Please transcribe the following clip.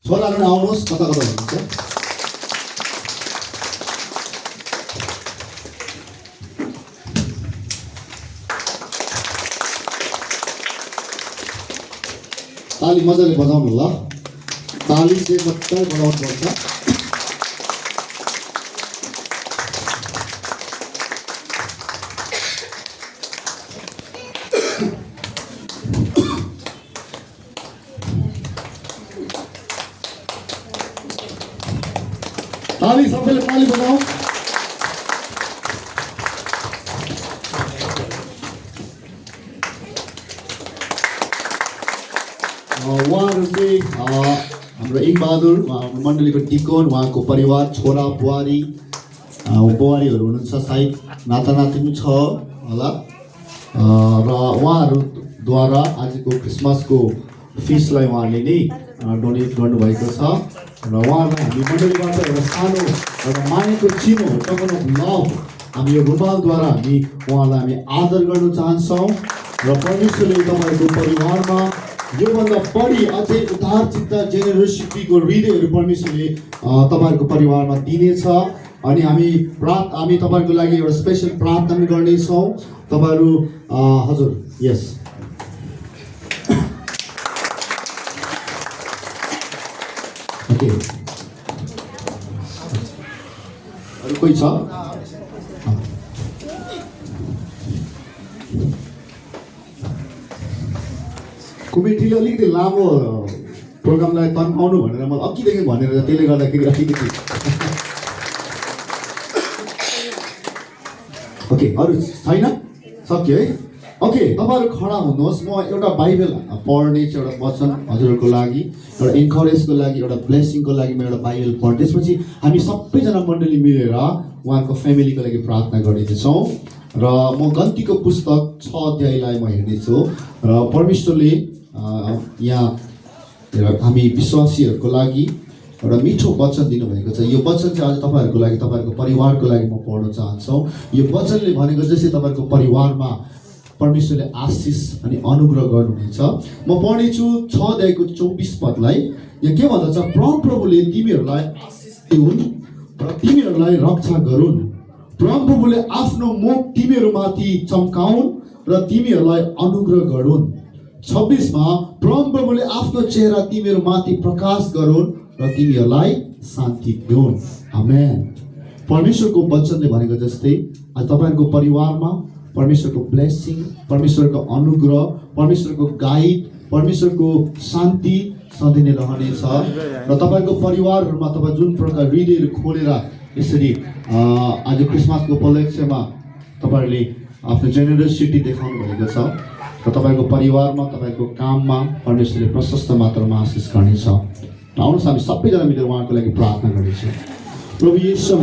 छोराहरू आउनुहोस्, कता कता हुनुहुन्छ? ताली मजाले बजाउनु ल। ताली चाहिँ मात्रै बजाउनु पर्छ। ताली सबैले ताली बजाऊ। उहाँहरू चाहिँ हाम्रो इङबहादुर हाम्रो मण्डलीको डिकोन, उहाँको परिवार, छोरा बुहारी बुहारीहरू हुनुहुन्छ, सायद नाता नातिनी छ होला, र उहाँहरूद्वारा आजको क्रिसमसको फिसलाई उहाँले नै डोनेट गर्नुभएको छ, र उहाँहरूलाई हामी मण्डलीबाट एउटा सानो एउटा मानेको चिनो टोकन अफ लभ हामी यो रुमालद्वारा हामी उहाँलाई हामी आदर गर्न चाहन्छौँ, र परमेश्वरले तपाईँहरूको परिवारमा योभन्दा बढी अझै उदारचित्त जेनेरोसिटीको हृदयहरू परमेश्वरले तपाईँहरूको परिवारमा दिनेछ। अनि हामी तपाईँहरूको लागि एउटा स्पेसल प्रार्थना गर्नेछौँ। तपाईँहरू हजुर यस ओके, अरू कोही छ? कमिटीले अलिकति लामो प्रोग्रामलाई तन्काउनु भनेर मलाई अघिदेखि भनेर, त्यसले गर्दाखेरि अलिकति ओके, अरू छैन? सक्यो है? ओके, तपाईँहरू खडा हुनुहोस्। म एउटा बाइबल पढ्ने चाहिँ एउटा वचन हजुरहरूको लागि, एउटा इन्करेजको लागि, एउटा ब्लेसिङको लागि म एउटा बाइबल पढ्ने, त्यसपछि हामी सबैजना मण्डली मिलेर उहाँको फ्यामिलीको लागि प्रार्थना गर्नेछौँ। र म गन्तीको पुस्तक 6 अध्यायलाई म हेर्नेछु, र परमेश्वरले यहाँ हामी विश्वासीहरूको लागि एउटा मिठो वचन दिनुभएको छ। यो वचन चाहिँ आज तपाईँहरूको लागि, तपाईँहरूको परिवारको लागि म पढ्न चाहन्छौँ। यो वचनले भनेको जस्तै तपाईँहरूको परिवारमा परमेश्वरले आशिष अनि अनुग्रह गर्नुहुनेछ। म पढ्नेछु 6 अध्यायको 24 पदलाई। यहाँ के भन्दछ? परमप्रभुले तिमीहरूलाई आशिष दिउन् र तिमीहरूलाई रक्षा गरून्। परमप्रभुले आफ्नो मुख तिमीहरूमाथि चम्काउन् र तिमीहरूलाई अनुग्रह गरून्। 26 मा परमप्रभुले आफ्नो चेहरा तिमीहरूमाथि प्रकाश गरून् र तिमीहरूलाई शान्ति दिउन्। आमेन। परमेश्वरको वचनले भनेको जस्तै आज तपाईँहरूको परिवारमा परमेश्वरको ब्लेसिङ, परमेश्वरको अनुग्रह, परमेश्वरको गाइड, परमेश्वरको शान्ति सधैँ नै रहनेछ। र तपाईँको परिवारहरूमा तपाईँ जुन प्रकार हृदयहरू खोलेर यसरी आज क्रिसमसको उपलक्ष्यमा तपाईँहरूले आफ्नो जेनेरोसिटी देखाउनु भएको छ, र तपाईँको परिवारमा, तपाईँको काममा परमेश्वरले प्रशस्त मात्रामा आशिष गर्नेछ। आउनुहोस् हामी सबैजना मिलेर उहाँको लागि प्रार्थना गर्नेछौँ। प्रभु येशू